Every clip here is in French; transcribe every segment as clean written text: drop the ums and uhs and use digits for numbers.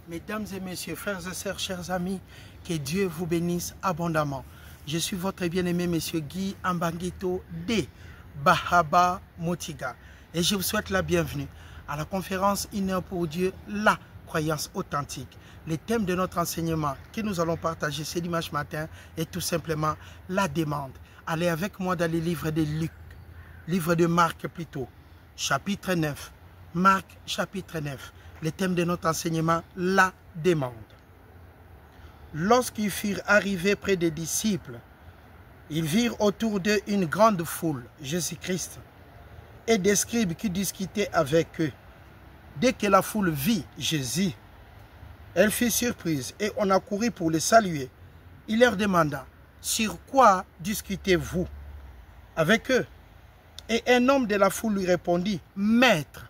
Mesdames et messieurs, frères et sœurs, chers amis, que Dieu vous bénisse abondamment. Je suis votre bien-aimé monsieur Guy Ambangito de Bahaba Motiga et je vous souhaite la bienvenue à la conférence Une heure pour Dieu, la croyance authentique. Le thème de notre enseignement que nous allons partager ce dimanche matin est tout simplement la demande. Allez avec moi dans les livres de Luc, livre de Marc plutôt, chapitre 9. Marc chapitre 9. Le thème de notre enseignement, la demande. Lorsqu'ils furent arrivés près des disciples, ils virent autour d'eux une grande foule, Jésus-Christ, et des scribes qui discutaient avec eux. Dès que la foule vit Jésus, elle fut surprise et on accourut pour le saluer. Il leur demanda, « Sur quoi discutez-vous avec eux ?» Et un homme de la foule lui répondit, « Maître,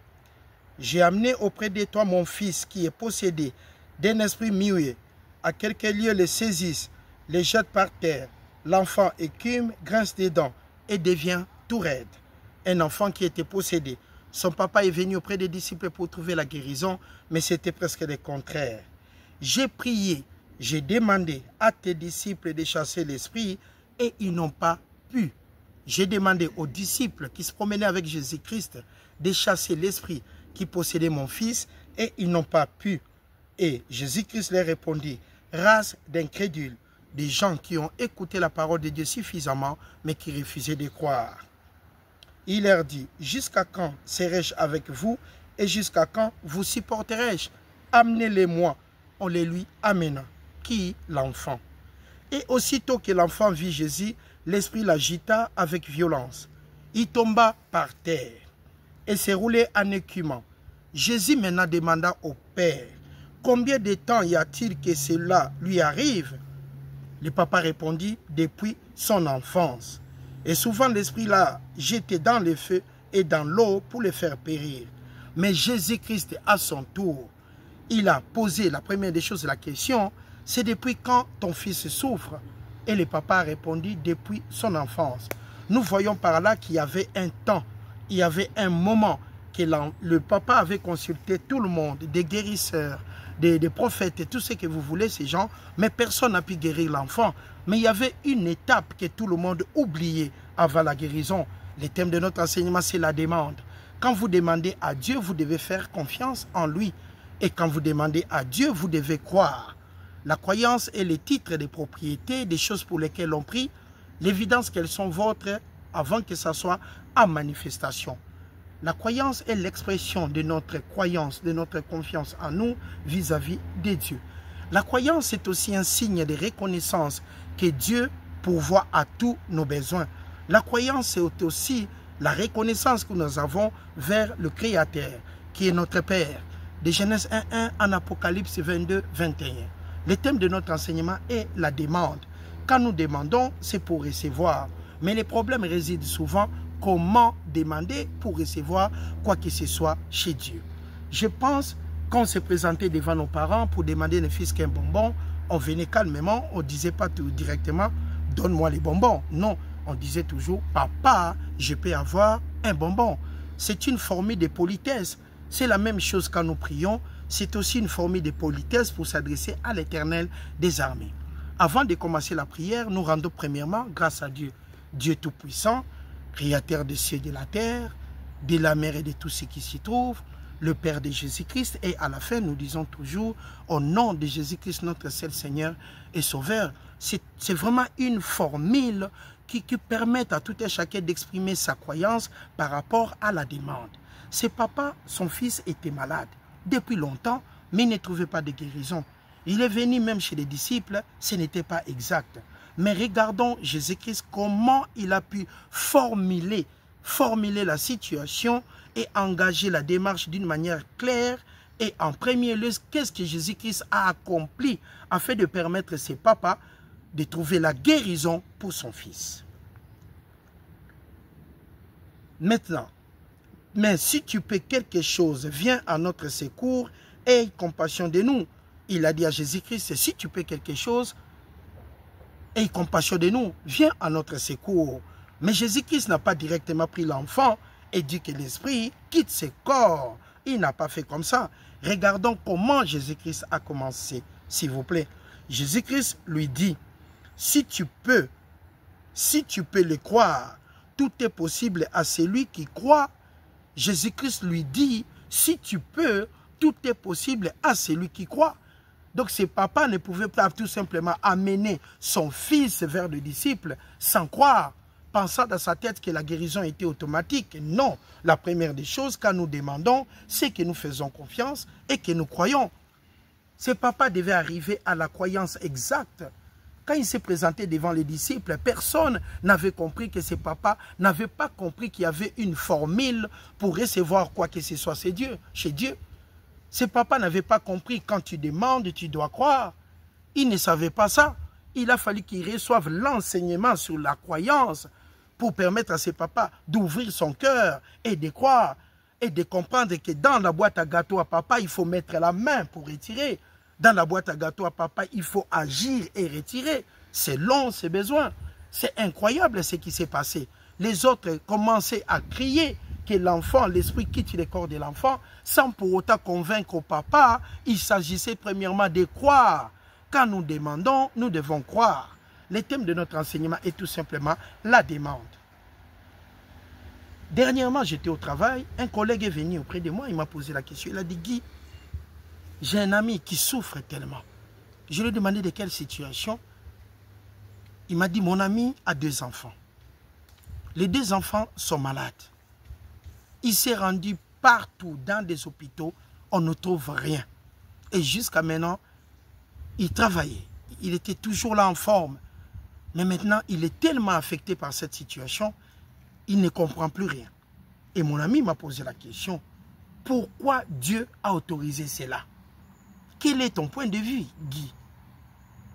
j'ai amené auprès de toi mon fils qui est possédé d'un esprit muet. À quelques lieux le saisissent, le jettent par terre. L'enfant écume, grince des dents et devient tout raide. » Un enfant qui était possédé. Son papa est venu auprès des disciples pour trouver la guérison, mais c'était presque le contraire. J'ai prié, j'ai demandé à tes disciples de chasser l'esprit et ils n'ont pas pu. J'ai demandé aux disciples qui se promenaient avec Jésus-Christ de chasser l'esprit qui possédait mon fils et ils n'ont pas pu. Et Jésus-Christ leur répondit, race d'incrédules, des gens qui ont écouté la parole de Dieu suffisamment mais qui refusaient de croire. Il leur dit, jusqu'à quand serai-je avec vous et jusqu'à quand vous supporterai-je? Amenez-les-moi. On les lui amena. Qui? L'enfant. Et aussitôt que l'enfant vit Jésus, l'esprit l'agita avec violence. Il tomba par terre et s'est roulé en écumant. Jésus maintenant demanda au Père, combien de temps y a-t-il que cela lui arrive? Le papa répondit, depuis son enfance. Et souvent l'esprit l'a jeté dans le feu et dans l'eau pour le faire périr. Mais Jésus-Christ, à son tour, il a posé la première des choses, la question, c'est depuis quand ton fils souffre? Et le papa a répondu, depuis son enfance. Nous voyons par là qu'il y avait un temps, il y avait un moment que le papa avait consulté tout le monde, des guérisseurs, des prophètes et tout ce que vous voulez, ces gens, mais personne n'a pu guérir l'enfant. Mais il y avait une étape que tout le monde oubliait avant la guérison. Le thème de notre enseignement, c'est la demande. Quand vous demandez à Dieu, vous devez faire confiance en lui. Et quand vous demandez à Dieu, vous devez croire. La croyance est le titre des propriétés, des choses pour lesquelles on prie, l'évidence qu'elles sont vôtres avant que ça soit en manifestation. La croyance est l'expression de notre croyance, de notre confiance en nous vis-à-vis de Dieu. La croyance est aussi un signe de reconnaissance que Dieu pourvoit à tous nos besoins. La croyance est aussi la reconnaissance que nous avons vers le Créateur, qui est notre Père. De Genèse 1.1 en Apocalypse 22.21. Le thème de notre enseignement est la demande. Quand nous demandons, c'est pour recevoir. Mais les problèmes résident souvent comment demander pour recevoir quoi que ce soit chez Dieu. Je pense qu'on s'est présenté devant nos parents pour demander ne fût-ce qu'un bonbon, on venait calmement, on ne disait pas tout directement, donne-moi les bonbons. Non, on disait toujours, papa, je peux avoir un bonbon. C'est une formule de politesse. C'est la même chose quand nous prions, c'est aussi une formule de politesse pour s'adresser à l'Éternel des armées. Avant de commencer la prière, nous rendons premièrement grâce à Dieu, Dieu Tout-Puissant, Créateur des cieux et de la terre, de la mer et de tout ce qui s'y trouve, le Père de Jésus-Christ, et à la fin, nous disons toujours, au nom de Jésus-Christ, notre seul Seigneur et Sauveur. C'est vraiment une formule qui permet à tout et chacun d'exprimer sa croyance par rapport à la demande. Ce papa, son fils était malade depuis longtemps, mais il ne trouvait pas de guérison. Il est venu même chez les disciples, ce n'était pas exact. Mais regardons Jésus-Christ, comment il a pu formuler la situation et engager la démarche d'une manière claire. Et en premier lieu, qu'est-ce que Jésus-Christ a accompli afin de permettre à ses papas de trouver la guérison pour son fils. Maintenant, mais si tu peux quelque chose, viens à notre secours et aie compassion de nous. Il a dit à Jésus-Christ, si tu peux quelque chose, aie compassion de nous, viens à notre secours. Mais Jésus-Christ n'a pas directement pris l'enfant et dit que l'esprit quitte ses corps. il n'a pas fait comme ça. Regardons comment Jésus-Christ a commencé, s'il vous plaît. Jésus-Christ lui dit, si tu peux le croire, tout est possible à celui qui croit. Jésus-Christ lui dit, si tu peux, tout est possible à celui qui croit. Donc, ce papa ne pouvait pas tout simplement amener son fils vers le disciple sans croire, pensant dans sa tête que la guérison était automatique. Non, la première des choses, quand nous demandons, c'est que nous faisons confiance et que nous croyons. Ce papa devait arriver à la croyance exacte. Quand il s'est présenté devant les disciples, personne n'avait compris que ce papa n'avait pas compris qu'il y avait une formule pour recevoir quoi que ce soit chez Dieu. Ce papa n'avait pas compris, quand tu demandes, tu dois croire. Il ne savait pas ça. Il a fallu qu'il reçoive l'enseignement sur la croyance pour permettre à ce papa d'ouvrir son cœur et de croire et de comprendre que dans la boîte à gâteau à papa, il faut mettre la main pour retirer. Dans la boîte à gâteau à papa, il faut agir et retirer selon ses besoins. C'est incroyable ce qui s'est passé. Les autres commençaient à crier que l'enfant, l'esprit quitte le corps de l'enfant, sans pour autant convaincre au papa. Il s'agissait premièrement de croire. Quand nous demandons, nous devons croire. Le thème de notre enseignement est tout simplement la demande. Dernièrement, j'étais au travail, un collègue est venu auprès de moi, il m'a posé la question, il a dit, Guy, j'ai un ami qui souffre tellement. Je lui ai demandé de quelle situation. Il m'a dit, mon ami a 2 enfants. Les 2 enfants sont malades. Il s'est rendu partout dans des hôpitaux, on ne trouve rien. Et jusqu'à maintenant, il travaillait. Il était toujours là en forme. Mais maintenant, il est tellement affecté par cette situation, il ne comprend plus rien. Et mon ami m'a posé la question, pourquoi Dieu a autorisé cela? Quel est ton point de vue, Guy?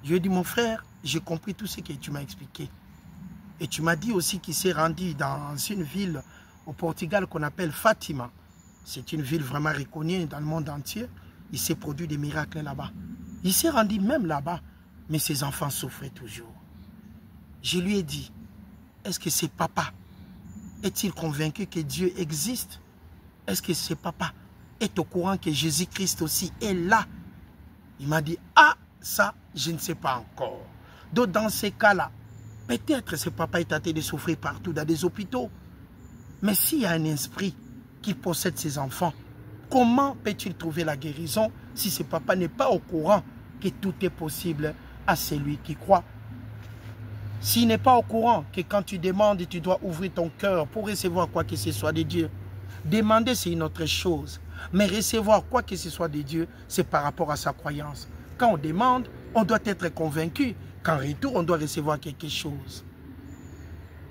Je lui ai dit, mon frère, j'ai compris tout ce que tu m'as expliqué. Et tu m'as dit aussi qu'il s'est rendu dans une ville au Portugal qu'on appelle Fatima. C'est une ville vraiment reconnue dans le monde entier. Il s'est produit des miracles là-bas. Il s'est rendu même là-bas, mais ses enfants souffraient toujours. Je lui ai dit, est-ce que ce papa est-il convaincu que Dieu existe? Est-ce que ce papa est au courant que Jésus-Christ aussi est là? Il m'a dit, ah, ça, je ne sais pas encore. Donc, dans ces cas-là, peut-être ce papa est tenté de souffrir partout dans des hôpitaux. Mais s'il y a un esprit qui possède ses enfants, comment peut-il trouver la guérison si ce papa n'est pas au courant que tout est possible à celui qui croit? S'il n'est pas au courant que quand tu demandes, tu dois ouvrir ton cœur pour recevoir quoi que ce soit de Dieu. Demander, c'est une autre chose. Mais recevoir quoi que ce soit de Dieu, c'est par rapport à sa croyance. Quand on demande, on doit être convaincu qu'en retour, on doit recevoir quelque chose.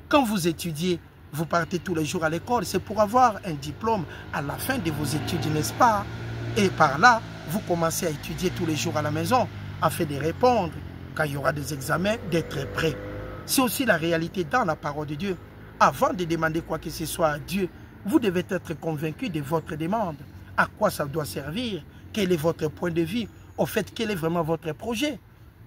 Quand vous étudiez, vous partez tous les jours à l'école, c'est pour avoir un diplôme à la fin de vos études, n'est-ce pas? Et par là, vous commencez à étudier tous les jours à la maison, afin de répondre, quand il y aura des examens, d'être prêt. C'est aussi la réalité dans la parole de Dieu. Avant de demander quoi que ce soit à Dieu, vous devez être convaincu de votre demande. À quoi ça doit servir? Quel est votre point de vue? Au fait, quel est vraiment votre projet?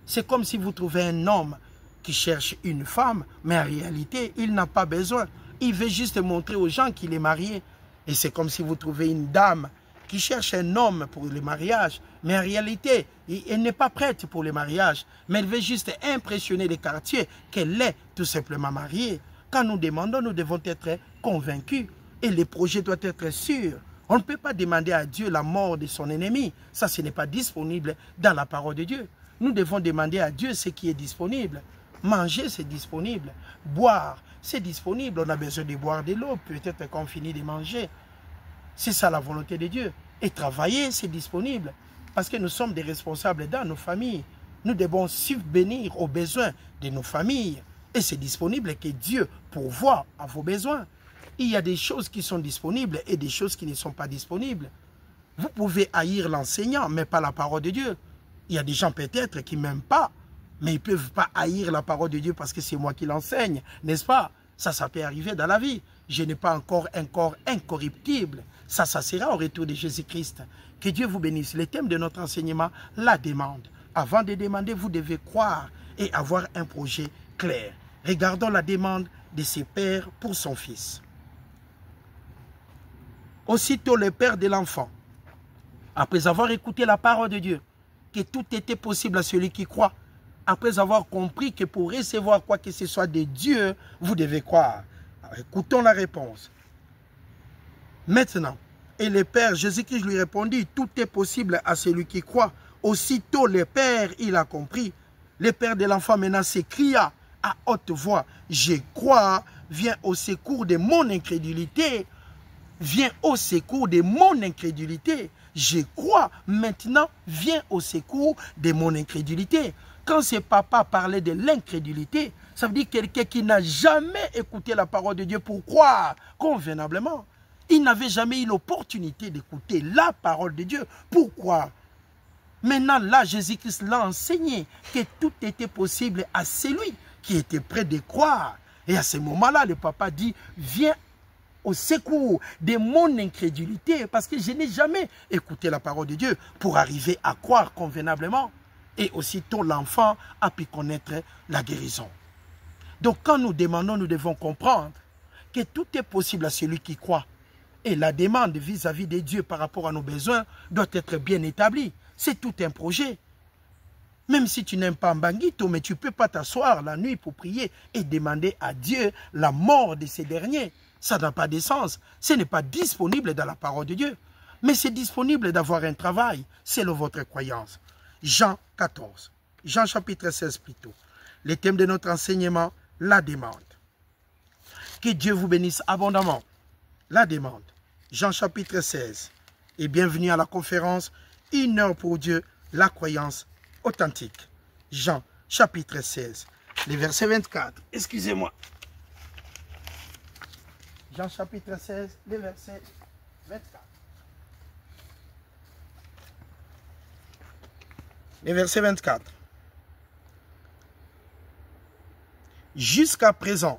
C'est comme si vous trouvez un homme qui cherche une femme, mais en réalité, il n'a pas besoin. Il veut juste montrer aux gens qu'il est marié. Et c'est comme si vous trouvez une dame qui cherche un homme pour le mariage, mais en réalité, elle n'est pas prête pour le mariage, mais elle veut juste impressionner les quartiers qu'elle est tout simplement mariée. Quand nous demandons, nous devons être convaincus et les projets doivent être sûrs. On ne peut pas demander à Dieu la mort de son ennemi. Ça, ce n'est pas disponible dans la parole de Dieu. Nous devons demander à Dieu ce qui est disponible. Manger, c'est disponible. Boire, c'est disponible. On a besoin de boire de l'eau, peut-être qu'on finit de manger. C'est ça la volonté de Dieu. Et travailler, c'est disponible. Parce que nous sommes des responsables dans nos familles. Nous devons subvenir aux besoins de nos familles. Et c'est disponible que Dieu pourvoit à vos besoins. Il y a des choses qui sont disponibles et des choses qui ne sont pas disponibles. Vous pouvez haïr l'enseignant, mais pas la parole de Dieu. Il y a des gens peut-être qui ne m'aiment pas, mais ils ne peuvent pas haïr la parole de Dieu parce que c'est moi qui l'enseigne, n'est-ce pas? Ça peut arriver dans la vie. Je n'ai pas encore un corps incorruptible. Ça sera au retour de Jésus-Christ. Que Dieu vous bénisse. Le thème de notre enseignement, la demande. Avant de demander, vous devez croire et avoir un projet clair. Regardons la demande de ses pères pour son fils. Aussitôt le père de l'enfant, après avoir écouté la parole de Dieu, que tout était possible à celui qui croit, après avoir compris que pour recevoir quoi que ce soit de Dieu, vous devez croire. Alors, écoutons la réponse. Maintenant, et le Père Jésus-Christ lui répondit, tout est possible à celui qui croit. Aussitôt le Père, il a compris. Le Père de l'enfant maintenant s'écria à haute voix, je crois, viens au secours de mon incrédulité. Viens au secours de mon incrédulité. Je crois, maintenant, viens au secours de mon incrédulité. Quand ce papa parlait de l'incrédulité, ça veut dire quelqu'un qui n'a jamais écouté la parole de Dieu pour croire convenablement. Il n'avait jamais eu l'opportunité d'écouter la parole de Dieu pour croire. Maintenant, là, Jésus-Christ l'a enseigné que tout était possible à celui qui était prêt de croire. Et à ce moment-là, le papa dit, viens au secours de mon incrédulité, parce que je n'ai jamais écouté la parole de Dieu pour arriver à croire convenablement. Et aussitôt, l'enfant a pu connaître la guérison. Donc, quand nous demandons, nous devons comprendre que tout est possible à celui qui croit. Et la demande vis-à-vis de Dieu par rapport à nos besoins doit être bien établie. C'est tout un projet. Même si tu n'aimes pas Mbanguito, mais tu ne peux pas t'asseoir la nuit pour prier et demander à Dieu la mort de ces derniers. Ça n'a pas de sens. Ce n'est pas disponible dans la parole de Dieu. Mais c'est disponible d'avoir un travail selon votre croyance. Jean 14. Jean chapitre 16 plutôt. Le thème de notre enseignement, la demande. Que Dieu vous bénisse abondamment. La demande. Jean chapitre 16. Et bienvenue à la conférence 1 heure pour Dieu, la croyance authentique. Jean chapitre 16. Le verset 24. Excusez-moi. Jean chapitre 16, le verset 24. Le verset 24. Jusqu'à présent,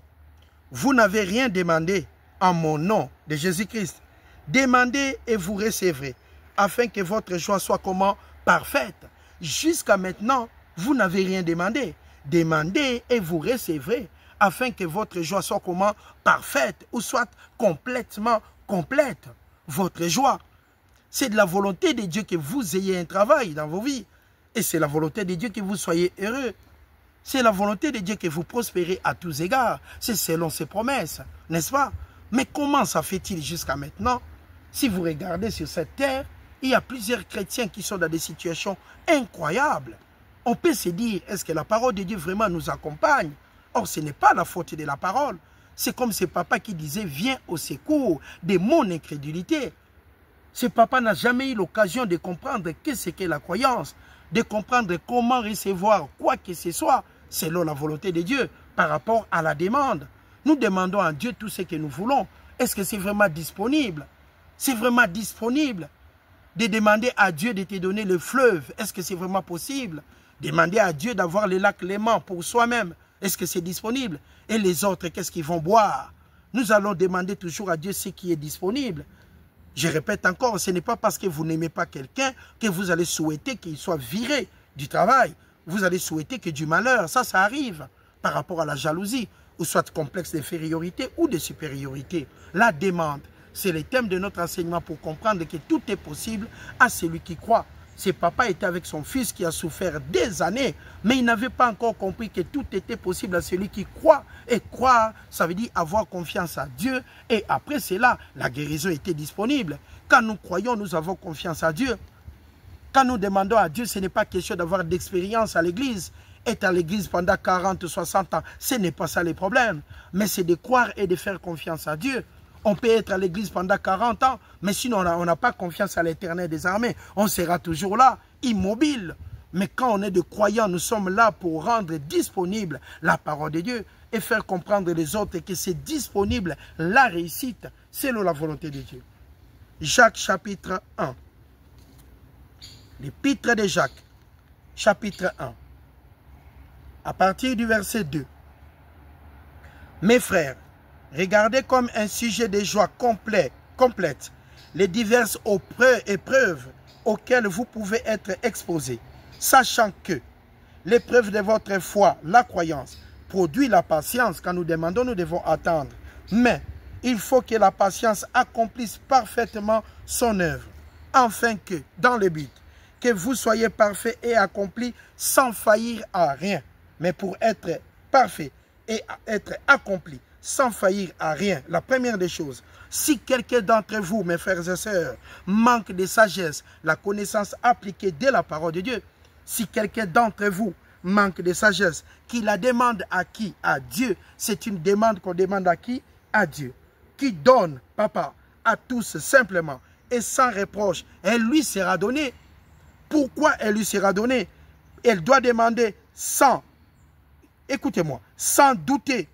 vous n'avez rien demandé en mon nom de Jésus-Christ. Demandez et vous recevrez, afin que votre joie soit comment? Parfaite. Jusqu'à maintenant, vous n'avez rien demandé. Demandez et vous recevrez, afin que votre joie soit comment? Parfaite, ou soit complètement complète. Votre joie, c'est de la volonté de Dieu que vous ayez un travail dans vos vies. Et c'est la volonté de Dieu que vous soyez heureux. C'est la volonté de Dieu que vous prospérez à tous égards. C'est selon ses promesses, n'est-ce pas? Mais comment ça fait-il jusqu'à maintenant? Si vous regardez sur cette terre, il y a plusieurs chrétiens qui sont dans des situations incroyables. On peut se dire, est-ce que la parole de Dieu vraiment nous accompagne? Or, ce n'est pas la faute de la parole. C'est comme ce papa qui disait, viens au secours de mon incrédulité. Ce papa n'a jamais eu l'occasion de comprendre qu'est-ce qu'est la croyance, de comprendre comment recevoir quoi que ce soit selon la volonté de Dieu par rapport à la demande. Nous demandons à Dieu tout ce que nous voulons. Est-ce que c'est vraiment disponible? C'est vraiment disponible de demander à Dieu de te donner le fleuve. Est-ce que c'est vraiment possible? Demander à Dieu d'avoir le lac Léman pour soi-même. Est-ce que c'est disponible? Et les autres, qu'est-ce qu'ils vont boire? Nous allons demander toujours à Dieu ce qui est disponible. Je répète encore, ce n'est pas parce que vous n'aimez pas quelqu'un que vous allez souhaiter qu'il soit viré du travail. Vous allez souhaiter que du malheur, ça arrive par rapport à la jalousie, ou soit complexe d'infériorité ou de supériorité. La demande, c'est le thème de notre enseignement pour comprendre que tout est possible à celui qui croit. Ce papa était avec son fils qui a souffert des années, mais il n'avait pas encore compris que tout était possible à celui qui croit. Et croire, ça veut dire avoir confiance à Dieu. Et après cela, la guérison était disponible. Quand nous croyons, nous avons confiance à Dieu. Quand nous demandons à Dieu, ce n'est pas question d'avoir d'expérience à l'église. Être à l'église pendant 40, 60 ans, ce n'est pas ça le problème. Mais c'est de croire et de faire confiance à Dieu. On peut être à l'église pendant 40 ans, mais sinon on n'a pas confiance à l'Éternel des armées. On sera toujours là, immobile. Mais quand on est de croyants, nous sommes là pour rendre disponible la parole de Dieu et faire comprendre les autres que c'est disponible la réussite selon la volonté de Dieu. Jacques chapitre 1. L'épître de Jacques, chapitre 1. À partir du verset 2. Mes frères, regardez comme un sujet de joie complète les diverses épreuves auxquelles vous pouvez être exposés, sachant que l'épreuve de votre foi, la croyance, produit la patience. Quand nous demandons, nous devons attendre. Mais il faut que la patience accomplisse parfaitement son œuvre, afin que, dans le but, que vous soyez parfaits et accomplis sans faillir à rien. Mais pour être parfait et être accompli sans faillir à rien, la première des choses, si quelqu'un d'entre vous, mes frères et sœurs, manque de sagesse, la connaissance appliquée de la parole de Dieu, si quelqu'un d'entre vous manque de sagesse, qui la demande à qui? À Dieu. C'est une demande qu'on demande à qui? À Dieu. Qui donne, papa, à tous simplement et sans reproche, elle lui sera donnée. Pourquoi elle lui sera donnée? Elle doit demander sans, écoutez-moi, sans douter,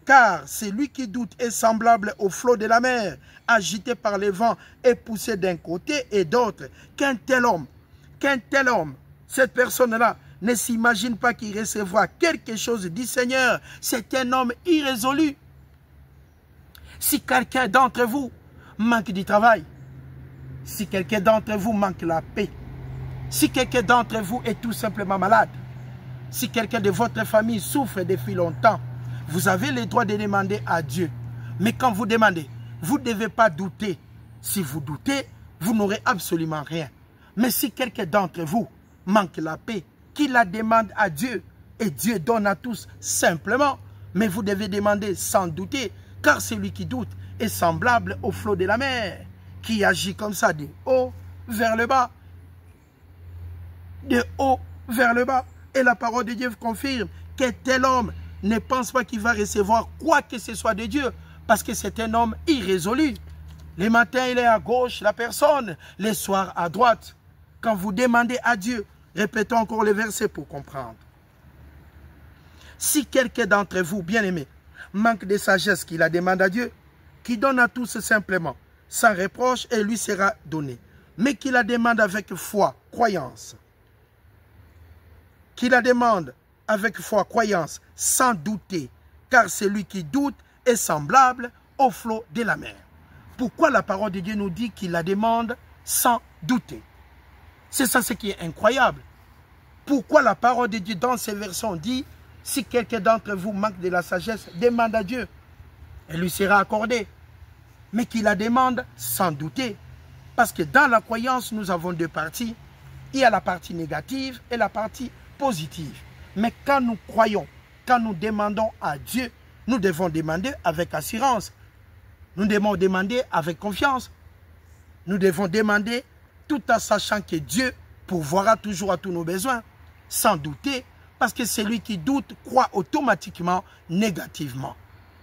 car celui qui doute est semblable au flot de la mer, agité par les vents et poussé d'un côté et d'autre. Qu'un tel homme, cette personne-là, ne s'imagine pas qu'il recevra quelque chose du Seigneur. C'est un homme irrésolu. Si quelqu'un d'entre vous manque du travail, si quelqu'un d'entre vous manque la paix, si quelqu'un d'entre vous est tout simplement malade, si quelqu'un de votre famille souffre depuis longtemps, vous avez le droit de demander à Dieu. Mais quand vous demandez, vous ne devez pas douter. Si vous doutez, vous n'aurez absolument rien. Mais si quelqu'un d'entre vous manque la paix, qu'il la demande à Dieu, et Dieu donne à tous simplement, mais vous devez demander sans douter, car celui qui doute est semblable au flot de la mer, qui agit comme ça de haut vers le bas. De haut vers le bas. Et la parole de Dieu vous confirme que tel homme ne pense pas qu'il va recevoir quoi que ce soit de Dieu, parce que c'est un homme irrésolu. Les matins, il est à gauche, la personne, les soirs à droite. Quand vous demandez à Dieu, répétons encore le verset pour comprendre. Si quelqu'un d'entre vous, bien-aimé, manque de sagesse qu'il la demande à Dieu, qui donne à tous simplement, sans reproche, et lui sera donné. Mais qu'il la demande avec foi, croyance. Qu'il la demande avec foi, croyance, sans douter, car celui qui doute est semblable au flot de la mer. Pourquoi la parole de Dieu nous dit qu'il la demande sans douter? C'est ça ce qui est incroyable. Pourquoi la parole de Dieu dans ces versions dit, si quelqu'un d'entre vous manque de la sagesse, demande à Dieu, elle lui sera accordée. Mais qu'il la demande sans douter. Parce que dans la croyance, nous avons deux parties. Il y a la partie négative et la partie positive. Mais quand nous croyons, quand nous demandons à Dieu, nous devons demander avec assurance. Nous devons demander avec confiance. Nous devons demander tout en sachant que Dieu pourvoira toujours à tous nos besoins, sans douter, parce que celui qui doute croit automatiquement négativement.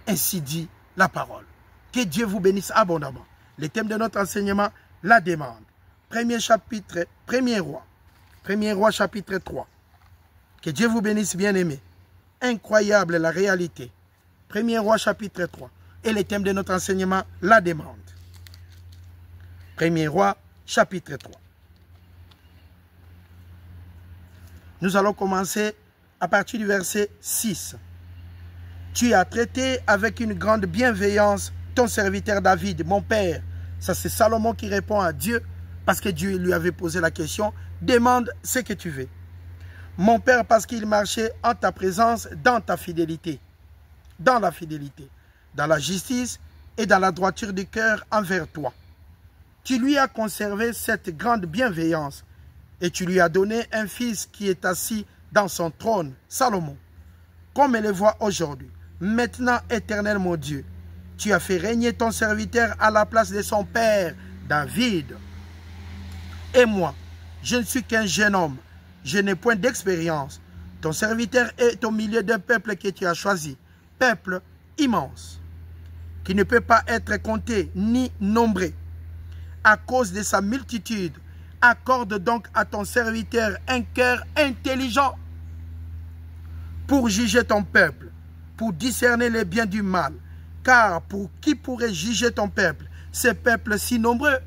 Ainsi dit la parole. Que Dieu vous bénisse abondamment. Le thème de notre enseignement, la demande. Premier chapitre, premier roi chapitre 3. Que Dieu vous bénisse, bien-aimés. Incroyable la réalité. Premier roi chapitre 3. Et le thème de notre enseignement, la demande. Premier roi chapitre 3. Nous allons commencer à partir du verset 6. Tu as traité avec une grande bienveillance ton serviteur David, mon père. Ça, c'est Salomon qui répond à Dieu parce que Dieu lui avait posé la question. Demande ce que tu veux. Mon père, parce qu'il marchait en ta présence dans ta fidélité. Dans la fidélité, dans la justice et dans la droiture du cœur envers toi. Tu lui as conservé cette grande bienveillance et tu lui as donné un fils qui est assis dans son trône, Salomon, comme elle le voit aujourd'hui. Maintenant, éternel mon Dieu, tu as fait régner ton serviteur à la place de son père, David. Et moi, je ne suis qu'un jeune homme, je n'ai point d'expérience. Ton serviteur est au milieu d'un peuple que tu as choisi, peuple immense, qui ne peut pas être compté ni nombré. À cause de sa multitude, accorde donc à ton serviteur un cœur intelligent pour juger ton peuple, pour discerner le bien du mal. Car pour qui pourrait juger ton peuple, ce peuple si nombreux?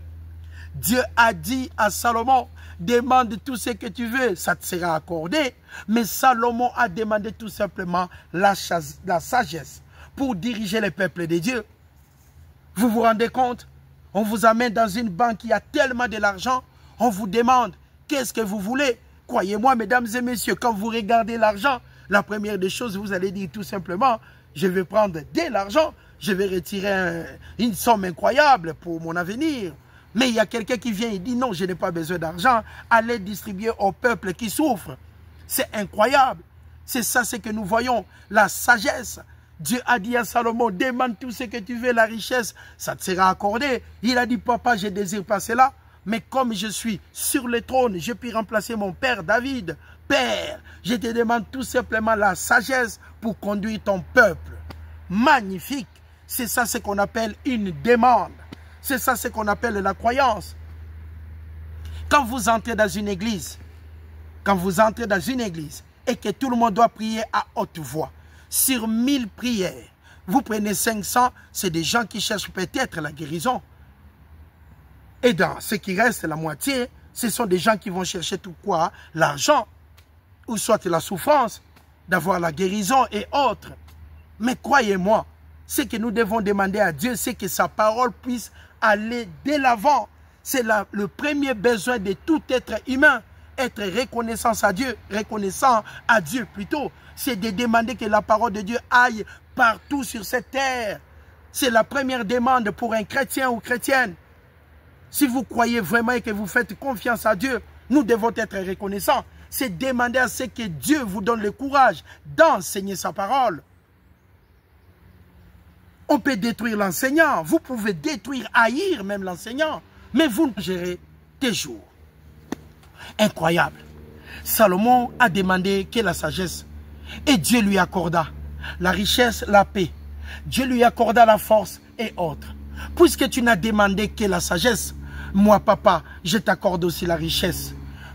Dieu a dit à Salomon, demande tout ce que tu veux, ça te sera accordé. Mais Salomon a demandé tout simplement la sagesse pour diriger le peuple de Dieu. Vous vous rendez compte? On vous amène dans une banque qui a tellement de l'argent, on vous demande, qu'est-ce que vous voulez? Croyez-moi, mesdames et messieurs, quand vous regardez l'argent, la première des choses, vous allez dire tout simplement, je vais prendre de l'argent, je vais retirer une somme incroyable pour mon avenir. Mais il y a quelqu'un qui vient et dit non, je n'ai pas besoin d'argent, allez distribuer au peuple qui souffre. C'est incroyable. C'est ça ce que nous voyons, la sagesse. Dieu a dit à Salomon, demande tout ce que tu veux, la richesse, ça te sera accordé. Il a dit, papa, je désire pas cela, mais comme je suis sur le trône, je puis remplacer mon père David. Père, je te demande tout simplement la sagesse pour conduire ton peuple. Magnifique. C'est ça ce qu'on appelle une demande. C'est ça ce qu'on appelle la croyance. Quand vous entrez dans une église, et que tout le monde doit prier à haute voix, sur 1000 prières, vous prenez 500, c'est des gens qui cherchent peut-être la guérison. Et dans ce qui reste, la moitié, ce sont des gens qui vont chercher tout quoi? L'argent, ou soit la souffrance, d'avoir la guérison et autres. Mais croyez-moi, ce que nous devons demander à Dieu, c'est que sa parole puisse aller de l'avant. C'est le premier besoin de tout être humain. Être reconnaissant à Dieu plutôt. C'est de demander que la parole de Dieu aille partout sur cette terre. C'est la première demande pour un chrétien ou chrétienne. Si vous croyez vraiment et que vous faites confiance à Dieu, nous devons être reconnaissants. C'est demander à ce que Dieu vous donne le courage d'enseigner sa parole. On peut détruire l'enseignant. Vous pouvez détruire, haïr même l'enseignant. Mais vous gérez tes jours. Incroyable. Salomon a demandé que la sagesse. Et Dieu lui accorda la richesse, la paix. Dieu lui accorda la force et autres. Puisque tu n'as demandé que la sagesse, moi papa, je t'accorde aussi la richesse.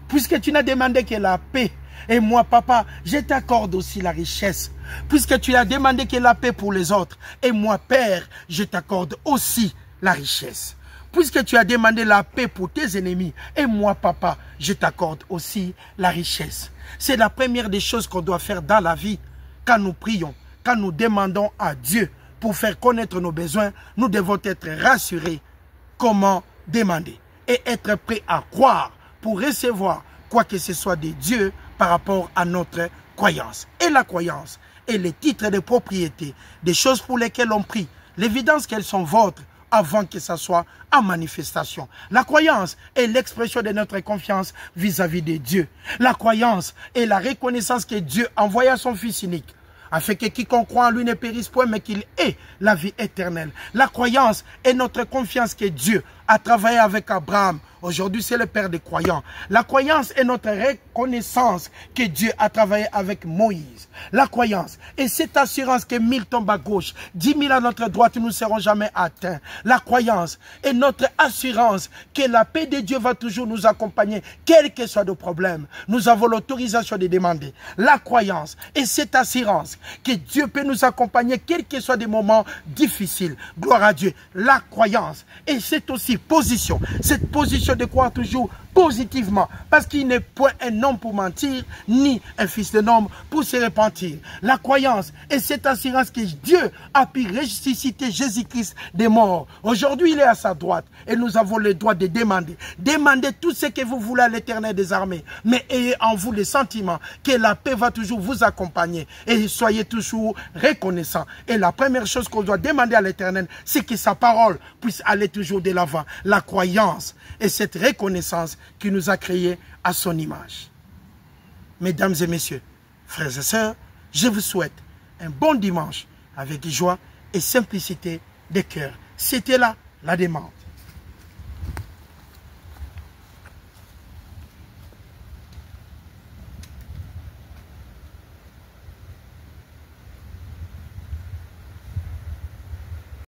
Puisque tu n'as demandé que la paix, et moi papa, je t'accorde aussi la richesse. Puisque tu as demandé que la paix pour les autres, et moi père, je t'accorde aussi la richesse. Puisque tu as demandé la paix pour tes ennemis, et moi papa, je t'accorde aussi la richesse. C'est la première des choses qu'on doit faire dans la vie. Quand nous prions, quand nous demandons à Dieu pour faire connaître nos besoins, nous devons être rassurés comment demander et être prêts à croire pour recevoir quoi que ce soit de Dieu par rapport à notre croyance. Et la croyance est le titre de propriété des choses pour lesquelles on prie, l'évidence qu'elles sont vôtres avant que ça soit en manifestation. La croyance est l'expression de notre confiance vis-à-vis de Dieu. La croyance est la reconnaissance que Dieu envoya son Fils unique afin que quiconque croit en lui ne périsse point, mais qu'il ait la vie éternelle. La croyance est notre confiance que Dieu a travaillé avec Abraham. Aujourd'hui, c'est le père des croyants. La croyance est notre reconnaissance que Dieu a travaillé avec Moïse. La croyance est cette assurance que 1000 tombent à gauche, 10 000 à notre droite, nous ne serons jamais atteints. La croyance est notre assurance que la paix de Dieu va toujours nous accompagner, quel que soit le problème. Nous avons l'autorisation de demander. La croyance est cette assurance que Dieu peut nous accompagner, quel que soit des moments difficiles. Gloire à Dieu. La croyance, et c'est aussi position. Cette position de croire toujours positivement, parce qu'il n'est point un homme pour mentir, ni un fils de homme pour se repentir. La croyance est cette assurance que Dieu a pu ressusciter Jésus-Christ des morts. Aujourd'hui, il est à sa droite et nous avons le droit de demander. Demandez tout ce que vous voulez à l'Éternel des armées, mais ayez en vous le sentiment que la paix va toujours vous accompagner et soyez toujours reconnaissants. Et la première chose qu'on doit demander à l'Éternel, c'est que sa parole puisse aller toujours de l'avant. La croyance et cette reconnaissance qui nous a créés à son image. Mesdames et messieurs, frères et sœurs, je vous souhaite un bon dimanche avec joie et simplicité de cœur. C'était là la demande.